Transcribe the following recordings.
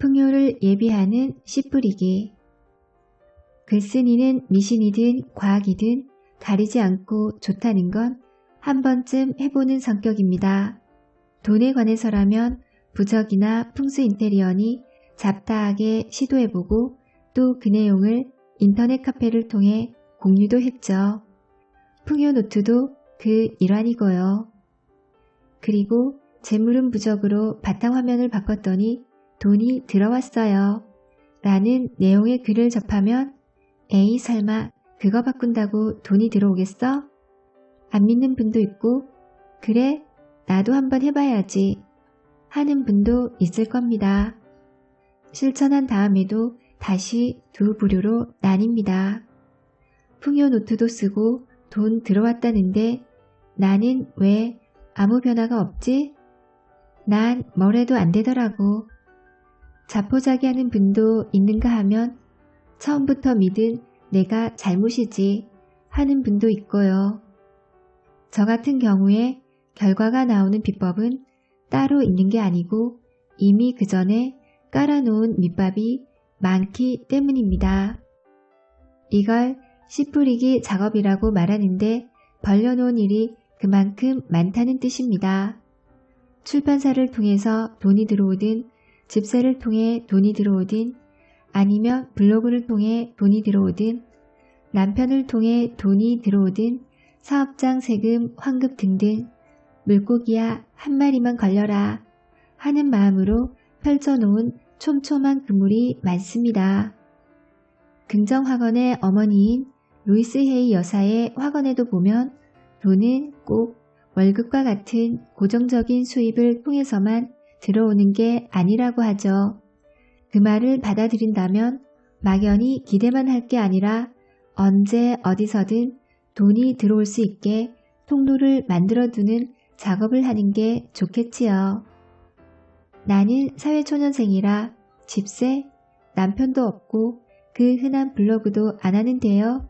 풍요를 예비하는 씨 뿌리기. 글쓴이는 미신이든 과학이든 가리지 않고 좋다는 건 한 번쯤 해보는 성격입니다. 돈에 관해서라면 부적이나 풍수 인테리어니 잡다하게 시도해보고 또 그 내용을 인터넷 카페를 통해 공유도 했죠. 풍요 노트도 그 일환이고요. 그리고 재물은 부적으로 바탕화면을 바꿨더니 돈이 들어왔어요. 라는 내용의 글을 접하면 에이 설마 그거 바꾼다고 돈이 들어오겠어? 안 믿는 분도 있고 그래 나도 한번 해봐야지 하는 분도 있을 겁니다. 실천한 다음에도 다시 두 부류로 나뉩니다. 풍요 노트도 쓰고 돈 들어왔다는데 나는 왜 아무 변화가 없지? 난 뭘 해도 안 되더라고. 자포자기하는 분도 있는가 하면 처음부터 믿은 내가 잘못이지 하는 분도 있고요. 저 같은 경우에 결과가 나오는 비법은 따로 있는 게 아니고 이미 그 전에 깔아놓은 밑밥이 많기 때문입니다. 이걸 씨 뿌리기 작업이라고 말하는데 벌려놓은 일이 그만큼 많다는 뜻입니다. 출판사를 통해서 돈이 들어오든 집세를 통해 돈이 들어오든 아니면 블로그를 통해 돈이 들어오든 남편을 통해 돈이 들어오든 사업장 세금, 환급 등등 물고기야 한 마리만 걸려라 하는 마음으로 펼쳐놓은 촘촘한 그물이 많습니다. 긍정학원의 어머니인 루이스 헤이 여사의 학원에도 보면 돈은 꼭 월급과 같은 고정적인 수입을 통해서만 들어오는 게 아니라고 하죠. 그 말을 받아들인다면 막연히 기대만 할 게 아니라 언제 어디서든 돈이 들어올 수 있게 통로를 만들어두는 작업을 하는 게 좋겠지요. 나는 사회초년생이라 집세, 남편도 없고 그 흔한 블로그도 안 하는데요.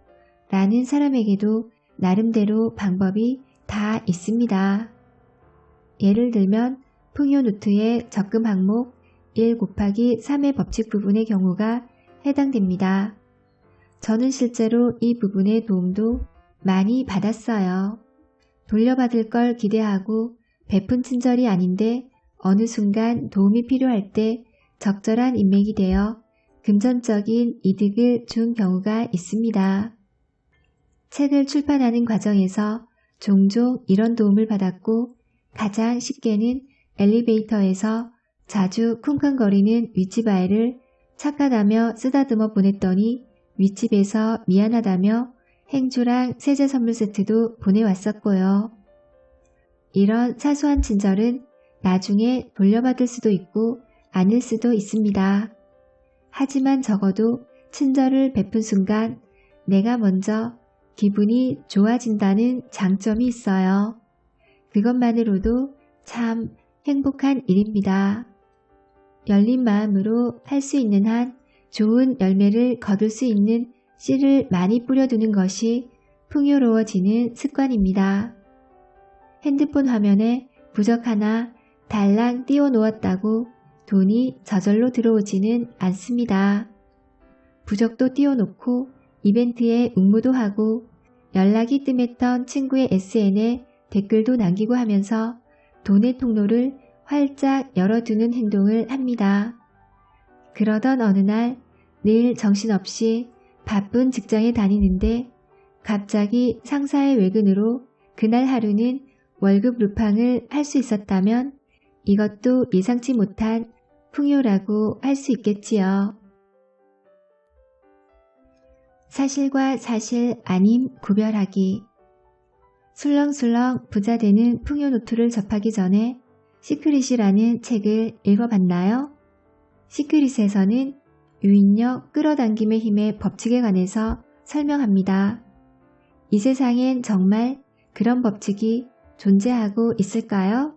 라는 사람에게도 나름대로 방법이 다 있습니다. 예를 들면 풍요 노트의 적금 항목 1 곱하기 3의 법칙 부분의 경우가 해당됩니다. 저는 실제로 이 부분의 도움도 많이 받았어요. 돌려받을 걸 기대하고 베푼 친절이 아닌데 어느 순간 도움이 필요할 때 적절한 인맥이 되어 금전적인 이득을 준 경우가 있습니다. 책을 출판하는 과정에서 종종 이런 도움을 받았고 가장 쉽게는 엘리베이터에서 자주 쿵쾅거리는 윗집 아이를 착각하며 쓰다듬어 보냈더니 윗집에서 미안하다며 행주랑 세제 선물 세트도 보내왔었고요. 이런 사소한 친절은 나중에 돌려받을 수도 있고 아닐 수도 있습니다. 하지만 적어도 친절을 베푼 순간 내가 먼저 기분이 좋아진다는 장점이 있어요. 그것만으로도 참 행복한 일입니다. 열린 마음으로 할 수 있는 한 좋은 열매를 거둘 수 있는 씨를 많이 뿌려두는 것이 풍요로워지는 습관입니다. 핸드폰 화면에 부적 하나 달랑 띄워 놓았다고 돈이 저절로 들어오지는 않습니다. 부적도 띄워놓고 이벤트에 응모도 하고 연락이 뜸했던 친구의 SNS에 댓글도 남기고 하면서 돈의 통로를 활짝 열어두는 행동을 합니다. 그러던 어느 날 늘 정신없이 바쁜 직장에 다니는데 갑자기 상사의 외근으로 그날 하루는 월급 루팡을 할 수 있었다면 이것도 예상치 못한 풍요라고 할 수 있겠지요. 사실과 사실 아님 구별하기. 술렁술렁 부자 되는 풍요 노트를 접하기 전에 시크릿이라는 책을 읽어봤나요? 시크릿에서는 유인력 끌어당김의 힘의 법칙에 관해서 설명합니다. 이 세상엔 정말 그런 법칙이 존재하고 있을까요?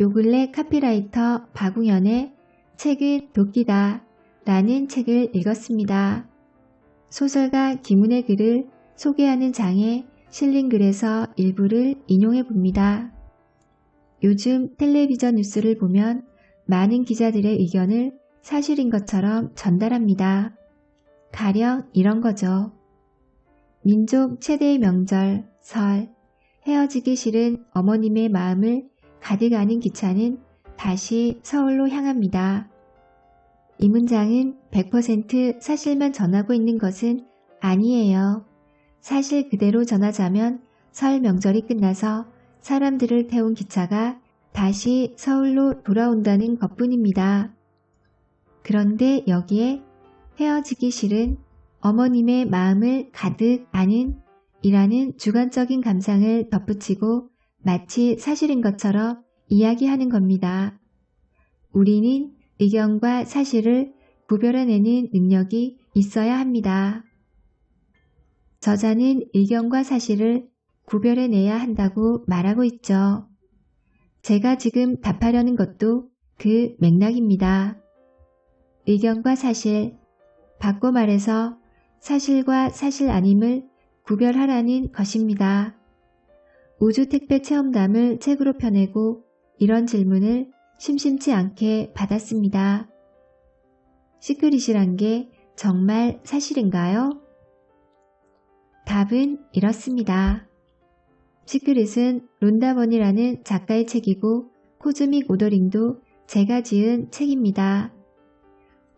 요 근래 카피라이터 박웅현의 책은 도끼다 라는 책을 읽었습니다. 소설가 김훈의 글을 소개하는 장에 실린 글에서 일부를 인용해 봅니다. 요즘 텔레비전 뉴스를 보면 많은 기자들의 의견을 사실인 것처럼 전달합니다. 가령 이런 거죠. 민족 최대의 명절, 설, 헤어지기 싫은 어머님의 마음을 가득 아는 기차는 다시 서울로 향합니다. 이 문장은 100% 사실만 전하고 있는 것은 아니에요. 사실 그대로 전하자면 설 명절이 끝나서 사람들을 태운 기차가 다시 서울로 돌아온다는 것뿐입니다. 그런데 여기에 헤어지기 싫은 어머님의 마음을 가득 아는 이라는 주관적인 감상을 덧붙이고 마치 사실인 것처럼 이야기하는 겁니다. 우리는 의견과 사실을 구별해내는 능력이 있어야 합니다. 저자는 의견과 사실을 구별해내야 한다고 말하고 있죠. 제가 지금 답하려는 것도 그 맥락입니다. 의견과 사실, 바꿔 말해서 사실과 사실 아님을 구별하라는 것입니다. 우주택배 체험담을 책으로 펴내고 이런 질문을 심심치 않게 받았습니다. 시크릿이란 게 정말 사실인가요? 답은 이렇습니다. 시크릿은 론다 버니라는 작가의 책이고 코즈믹 오더링도 제가 지은 책입니다.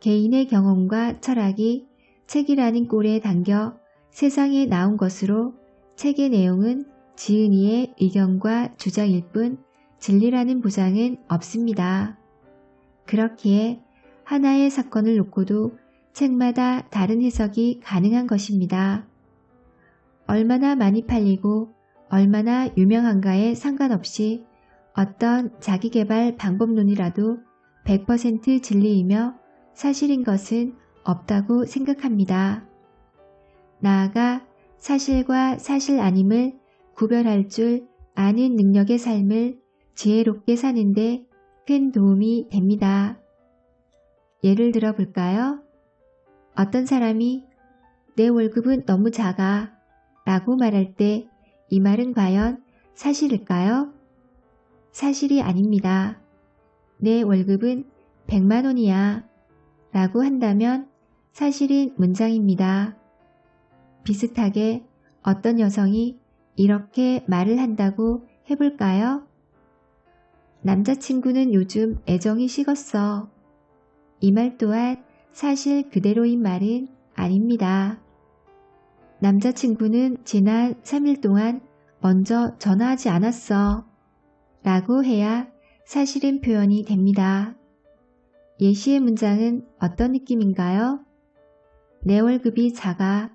개인의 경험과 철학이 책이라는 꼴에 담겨 세상에 나온 것으로 책의 내용은 지은이의 의견과 주장일 뿐 진리라는 보장은 없습니다. 그렇기에 하나의 사건을 놓고도 책마다 다른 해석이 가능한 것입니다. 얼마나 많이 팔리고 얼마나 유명한가에 상관없이 어떤 자기계발 방법론이라도 100% 진리이며 사실인 것은 없다고 생각합니다. 나아가 사실과 사실 아님을 구별할 줄 아는 능력의 삶을 지혜롭게 사는데 큰 도움이 됩니다. 예를 들어 볼까요? 어떤 사람이 내 월급은 너무 작아 라고 말할 때 이 말은 과연 사실일까요? 사실이 아닙니다. 내 월급은 100만 원이야 라고 한다면 사실인 문장입니다. 비슷하게 어떤 여성이 이렇게 말을 한다고 해볼까요? 남자친구는 요즘 애정이 식었어. 이 말 또한 사실 그대로인 말은 아닙니다. 남자친구는 지난 3일 동안 먼저 전화하지 않았어 라고 해야 사실인 표현이 됩니다. 예시의 문장은 어떤 느낌인가요? 내 월급이 작아.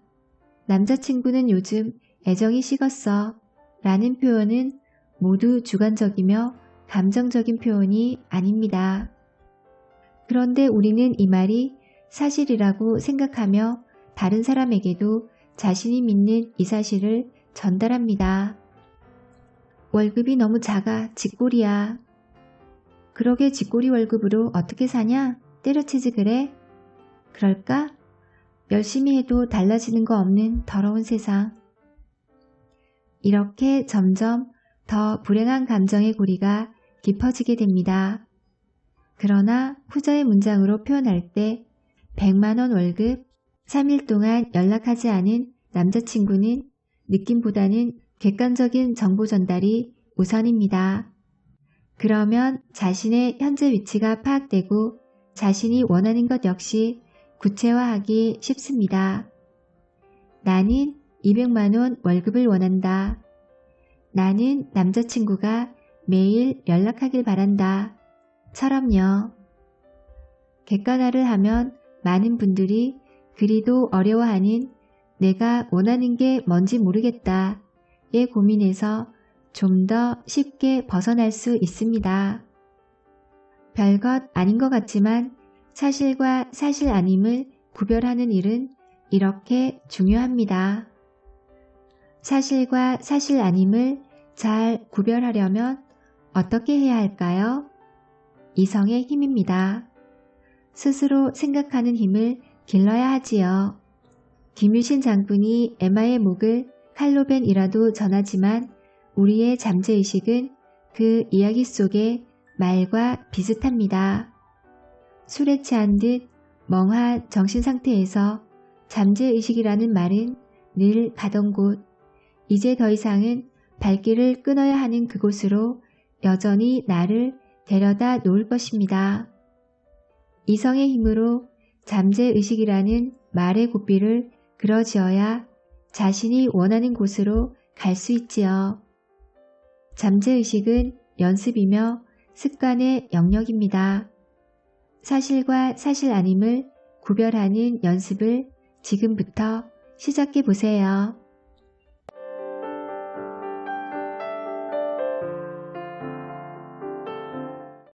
남자친구는 요즘 애정이 식었어 라는 표현은 모두 주관적이며 감정적인 표현이 아닙니다. 그런데 우리는 이 말이 사실이라고 생각하며 다른 사람에게도 자신이 믿는 이 사실을 전달합니다. 월급이 너무 작아 쥐꼬리야. 그러게 쥐꼬리 월급으로 어떻게 사냐? 때려치지 그래? 그럴까? 열심히 해도 달라지는 거 없는 더러운 세상. 이렇게 점점 더 불행한 감정의 고리가 깊어지게 됩니다. 그러나 후자의 문장으로 표현할 때 100만 원 월급, 3일 동안 연락하지 않은 남자친구는 느낌보다는 객관적인 정보 전달이 우선입니다. 그러면 자신의 현재 위치가 파악되고 자신이 원하는 것 역시 구체화하기 쉽습니다. 나는 200만 원 월급을 원한다. 나는 남자친구가 매일 연락하길 바란다. 처럼요. 객관화를 하면 많은 분들이 그리도 어려워하는 내가 원하는 게 뭔지 모르겠다의 고민에서 좀 더 쉽게 벗어날 수 있습니다. 별것 아닌 것 같지만 사실과 사실 아님을 구별하는 일은 이렇게 중요합니다. 사실과 사실 아님을 잘 구별하려면 어떻게 해야 할까요? 이성의 힘입니다. 스스로 생각하는 힘을 길러야 하지요. 김유신 장군이 에마의 목을 칼로 벤 이라도 전하지만 우리의 잠재의식은 그 이야기 속의 말과 비슷합니다. 술에 취한 듯 멍한 정신 상태에서 잠재의식이라는 말은 늘 가던 곳, 이제 더 이상은 발길을 끊어야 하는 그곳으로 여전히 나를 데려다 놓을 것입니다. 이성의 힘으로 잠재의식이라는 말의 고삐를 그려지어야 자신이 원하는 곳으로 갈 수 있지요. 잠재의식은 연습이며 습관의 영역입니다. 사실과 사실 아님을 구별하는 연습을 지금부터 시작해 보세요.